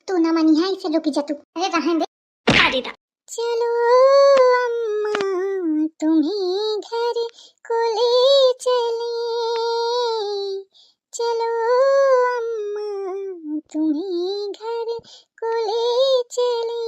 तू ना मनी है इसे रुक जा तू। अरे रहने दे। अरे दा। चलो अम्मा तुम्हें घर को ले चले, चलो अम्मा तुम्हें घर को ले चले।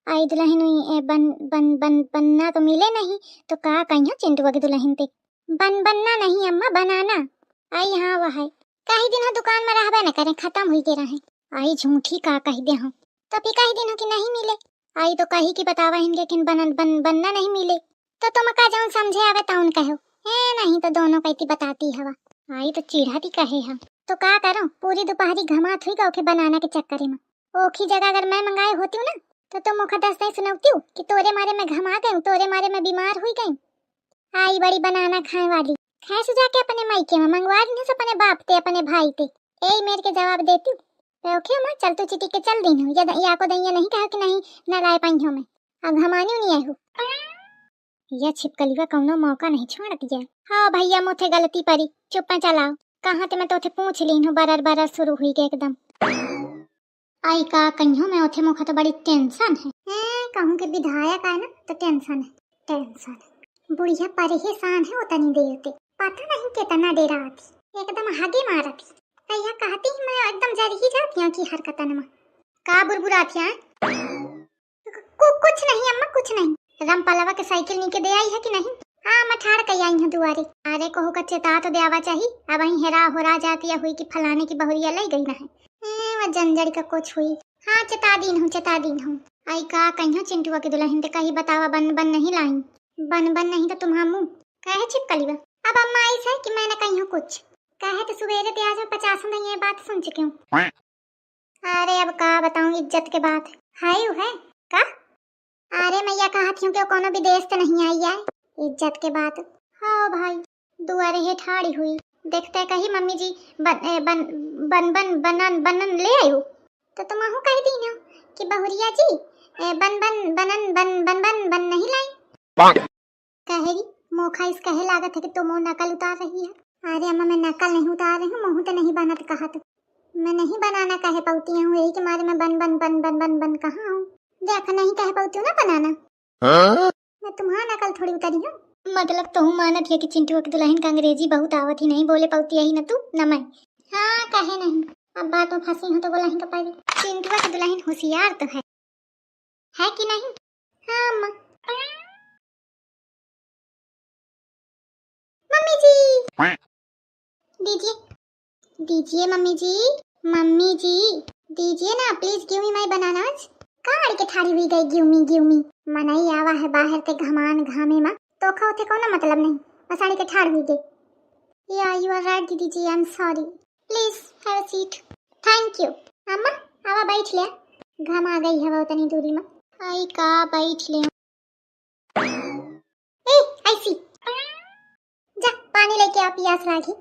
आई दुल्हन हुई बन बन बन बनना तो मिले नहीं तो का कहियो चिंटुआ की दुल्हन ते बनना नहीं अम्मा बनाना। आई हाँ वह है कही दिन हो दुकान में रहबे न करे खत्म हुई के रहे। आई झूठी का कही दे हूँ तो फिर कही दिन हो कि नहीं मिले। आई तो कही की बतावा हिंगे कि बनना नहीं मिले तो तुम का जाऊं समझे आवे ताउन कहो है नहीं तो दोनों कहती बताती हवा। आई तो चिढ़ाती कहे हम तो का करो पूरी दोपहरी घमात हुई गौ के बनाना के चक्कर में। ओखी जगह अगर मैं मंगाए होती हूँ ना तो तुम मुख दस नहीं सुनौती हूँ कि तोरे मारे में घमा गई तोरे मारे में बीमार हुई गई। आई बड़ी बनाना खाए वाली खाए सुझा के अपने मायके में मंगवा रही है अपने बाप ते अपने भाई ते यही मेरे के जवाब देती हूँ। ओके मां चल तू चिटी के चल दी हूँ या को दैया नहीं कहा कि नहीं न लाए पाई हूँ मैं अब घमानी नहीं आई हूँ। यह छिपकलीवा कौनो मौका नहीं छोड़ दिया। हाँ भैया मोथे गलती परी चुप में चलाओ कहाँ ते मैं तो उठे पूछ ली हूँ बरर शुरू हुई गए एकदम। आई का कहियो मैं उठे मुखा तो बड़ी टेंशन है कहूँ के विधायक आए ना तो टेंशन है बुढ़िया परेशान है उतनी देर ते पता नहीं कितना देर आती एकदम हागे मारती भैया कहती मैं एकदम जर ही जाती हूँ की हरकतन में का बुरबुराती है कुछ नहीं अम्मा कुछ नहीं। रामपालवा के साइकिल नीचे दे आई है कि नहीं। हाँ मैं ठाड़ कही आई हूँ दुआरे। अरे कहू का चेता तो देवा चाहिए अब वही हेरा हो जाती हुई कि फलाने की बहुरिया ले गई ना है वह जंजड़ का कुछ हुई। हाँ चेता दिन हूँ। आई का कहियो चिंटुआ की दुल्हन ते कही बतावा बन नहीं लाई बन नहीं तो तुम्हारा मुँह कहे छिपकलीवा। अब अम्मा आई है कि मैंने कहियो कुछ कहे तो सुबेरे ते आज 50 नहीं ये बात सुन चुकी हूँ। अरे अब का बताऊं इज्जत के बात है का। अरे मैया कहती हूँ कि कोनो विदेश तो नहीं आई है इज्जत के बात। हाँ भाई दुआरे ही ठाड़ी हुई देखते कही मम्मी जी बनन ले आई हो तो तुम आहू कह दी ना कि बहुरिया जी बन नहीं लाई कहेगी मोखा इस कहे लागत है कि तुम नकल उतार रही है। अरे अम्मा मैं नकल नहीं उतार रही हूँ मुँह तो नहीं बनत कहा तो मैं नहीं बनाना कहे पाती हूँ यही के मारे में बन कहाँ हूँ देख नहीं कहे पाती हूँ ना बनाना। मैं तुम्हारा नकल थोड़ी उतारी हूँ। मतलब तो हूँ मानत है कि चिंटू की दुल्हन का अंग्रेजी बहुत आवत ही नहीं बोले पाती यही ना तू न मैं। हाँ कहे नहीं अब बात में फंसी हूँ तो बोला ही कपाई चिंटू की दुल्हन होशियार तो है कि नहीं। हाँ अम्मा मम्मी जी दीजिए मम्मी जी दीजिए ना please give me my bananas. काड़ के ठाड़ी हुई गई गिव मी मनाई आवा है बाहर के घमान घामे में तो खाओ थे कोनो मतलब नहीं मसाड़ी के ठाड़ हुई गई। या यू आर राइट दीदी ji I am sorry please have a seat thank you. अम्मा आवा बैठ ले घम आ गई हवा उतनी दूरी में। आई का बैठ ले ए ऐसी जा पानी लेके आ पियास लागी।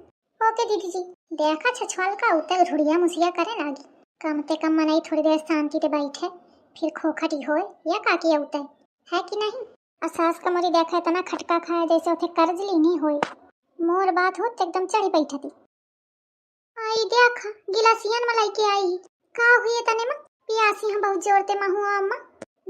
ओके दीदी जी देखा छछवाल का उतर धुड़िया मुसिया करे लागी कम ते कम मनाई थोड़ी देर शांति से बैठे फिर खोखटी होए या काकी उतर है कि नहीं। असास का मोरी देखा इतना खटका खाया जैसे उठे कर्ज ली होए मोर बात हो एकदम चढ़ी बैठती। आई देखा गिलासियन में लेके आई का हुई तने में प्यासी हम बहुत जोरते महू अम्मा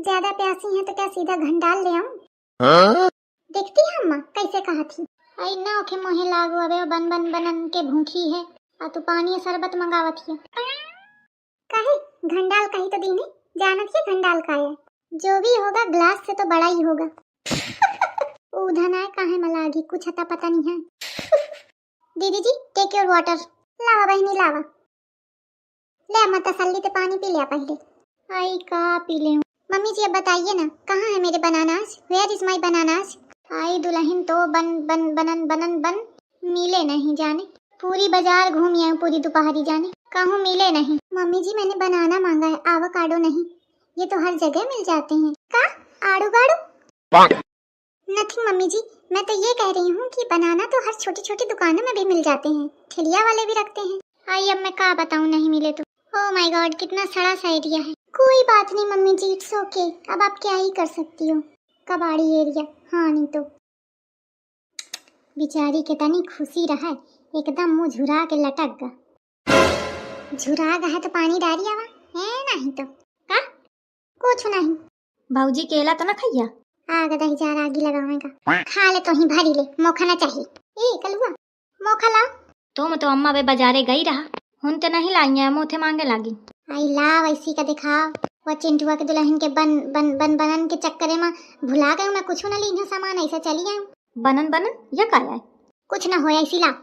ज्यादा प्यासी है तो क्या सीधा घंटाल ले आऊं। देखती है अम्मा कैसे कहा थी आई ना ओके मोहे लागू अबे बनन के भूखी है आ तू पानी शरबत मंगावत है काहे घंडाल कही तो दीने जानत है घंडाल का है जो भी होगा ग्लास से तो बड़ा ही होगा। उधर ना काहे मलागी कुछ अता पता नहीं है। दीदी जी टेक योर वाटर लावा बहनी लावा ले अम्मा तसल्ली से पानी पी लिया पहले। आई का पी ले मम्मी जी अब बताइए ना कहाँ है मेरे bananas where is my bananas. आई दुल्हन तो बन मिले नहीं जाने पूरी बाजार घूमी आई पूरी दोपहरी जाने कहूँ मिले नहीं। मम्मी जी मैंने बनाना मांगा है आवाकाडो नहीं ये तो हर जगह मिल जाते हैं का आड़ू गाड़ू नथिंग मम्मी जी मैं तो ये कह रही हूँ कि बनाना तो हर छोटी छोटी दुकानों में भी मिल जाते हैं ठेलिया वाले भी रखते हैं। आई अब मैं क्या बताऊँ नहीं मिले तो ओह माय गॉड कितना सड़ा सा एरिया है। कोई बात नहीं मम्मी जी इट्स ओके अब आप क्या ही कर सकती हो कबाड़ी एरिया। हाँ नहीं तो बिचारी के तनी खुशी रहा एकदम मुँह झुरा के लटक गा झुरा गा है तो पानी डारिया है नहीं तो का कुछ नहीं। भाऊजी केला तो ना खैया। आगे दही जार आगी लगावेगा खा ले तो ही भरी ले मौका ना चाहिए। ए कलुआ मौका ला। तुम तो अम्मा वे बाजारे गई रहा हुन तो नहीं लाई है मोथे मांगे लागी। आई लाव ऐसी का दिखाओ वो चिंटुआ के दुल्हन के बनन के चक्कर में भुला गए मैं कुछ न ली सामान ऐसा चली आई। बनन या काया है कुछ ना हो ऐसी ला।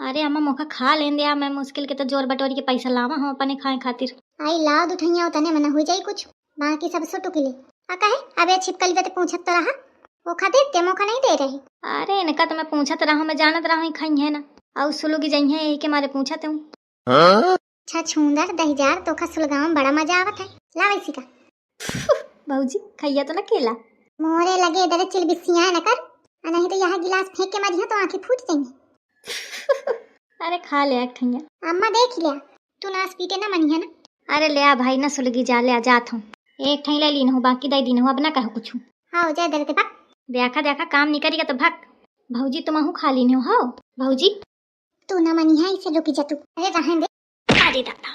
अरे अम्मा मोखा खा लें दे मैं मुश्किल के तो जोर बटोरी के पैसा लावा हम अपने खाए खातिर। आई लाव दुठैया उतने में न हो जाई कुछ बाकी सब सो टुकले आ कहे अबे छिपकली वे पूछत तो रहा वो खा देते मौका नहीं दे रहे। अरे इनका तो मैं पूछत रहा मैं जानत रहा खाई है ना और सुलूगी जाई है यही के मारे पूछत हूँ। अच्छा छूंदर दहीजार तो खा सुलगाव में बड़ा मजा आवत है ला वैसी का। भाऊजी खैया तो ना केला मोरे लगे इधर चिलबिसिया न कर नहीं तो यहाँ गिलास फेंक के मरिया तो आंखें फूट जाएंगी। अरे खा ले खैया अम्मा देख लिया तू नास पीटे ना मनिया ना। अरे ले आ भाई ना सुलगी जा ले आ जात हूँ एक ठई ले लीन हो बाकी दई दिन हो अब ना कहो कुछ। हाँ जा दर के भाग देखा काम नहीं करेगा तो भाग। भाऊजी तुम आहू खा लीन हो भाऊजी तू ना मनिया इसे रुकी जा तू। अरे रहन दे अरे दादा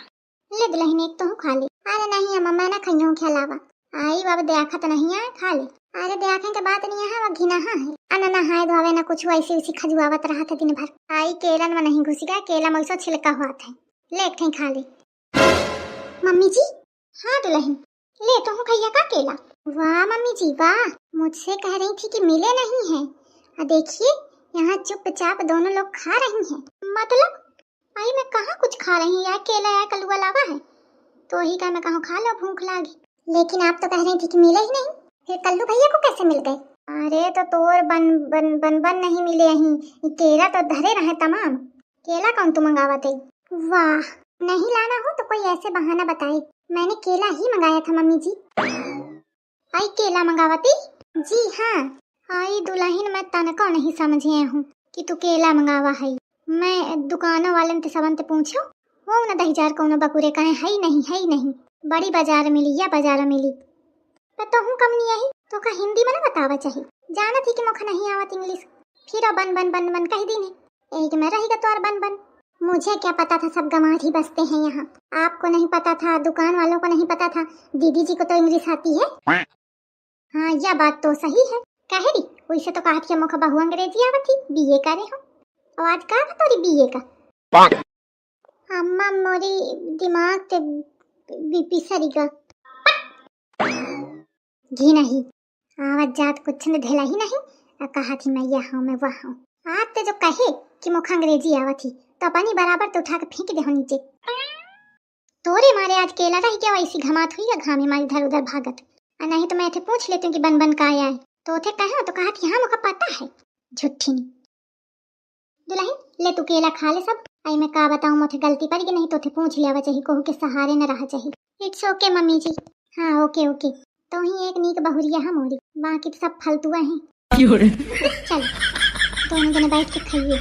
ले दुल्हन एक तो खा ले। अरे नहीं अम्मा मैं ना खइयो खिलावा आई बाबा देखा तो नहीं है खा ले। अरे देखें के बात नहीं है वो घिना है अना ना हाय धोवे ना कुछ ऐसी उसी खजुआवत रहा था दिन भर। आई केलन में नहीं घुसी गया केला मौसो छिलका हुआ था ले एक ठई खा ले। मम्मी जी हाँ दुल्हन ले तो हूँ खैया का केला। वाह मम्मी जी वाह मुझसे कह रही थी कि मिले नहीं है देखिए यहाँ चुपचाप दोनों लोग खा रही हैं। मतलब आई मैं कहाँ कुछ खा रही यार केला या कलुआ लावा है तो ही का मैं कहूँ खा लो भूख लागी। लेकिन आप तो कह रही थी कि मिले ही नहीं फिर कल्लू भैया को कैसे मिल गए। अरे तो तोर बन नहीं मिले ही केला तो धरे रहे तमाम केला कौन तू मंगावा थे। वाह नहीं लाना हो तो कोई ऐसे बहाना बताए मैंने केला ही मंगाया था मम्मी जी। आई केला मंगावती जी हाँ। आई दुल्हन मैं तनको नहीं समझे हूँ कि तू केला मंगावा है। मैं दुकानों वाले से सबन पूछो वो न दहीजार को न बकुरे कहे है ही नहीं बड़ी बाजार मिली या बाजार मिली तो हूँ कम नहीं आई तो का हिंदी में ना बतावा चाहिए जाना थी कि मुख नहीं आवत इंग्लिश फिर बन कह दी ने एक में रहेगा तो और बन मुझे क्या पता था सब गंवार ही बसते हैं यहाँ। आपको नहीं पता था दुकान वालों को नहीं पता था दीदी जी को तो इंग्लिश आती है। हाँ यह बात तो सही है कह रही वैसे तो कहा थी मुख बहु अंग्रेजी आवत थी बीए करे हो और आज कहा था तोरी बीए का। अम्मा मोरी दिमाग ते बीपी सरीगा घी नहीं आवाज जात कुछ न धेला ही नहीं कहा थी मैं यहाँ मैं वहाँ आप तो जो कहे कि मुख अंग्रेजी आवत थी तो अपनी बराबर तो उठा के फेंक दे हो नीचे। तोरे मारे आज केला रही क्या वैसी घमात हुई है घामे मारी इधर उधर भागत नहीं तो मैं थे पूछ लेती हूँ कि बन का आया है तो थे कहा तो कहा थी हाँ मुझे पता है झुट्ठी नहीं। दुल्हन ले तू केला खा ले सब आई मैं का बताऊँ मुझे गलती पड़ी कि नहीं तो थे पूछ लिया चाहिए कोहू के सहारे न रहा चाहिए। इट्स ओके मम्मी जी हाँ ओके तो ही एक नीक बहुरिया हम मोरी बाकी तो सब फालतुआ हैं। चल दोनों जने बैठ के खाइए।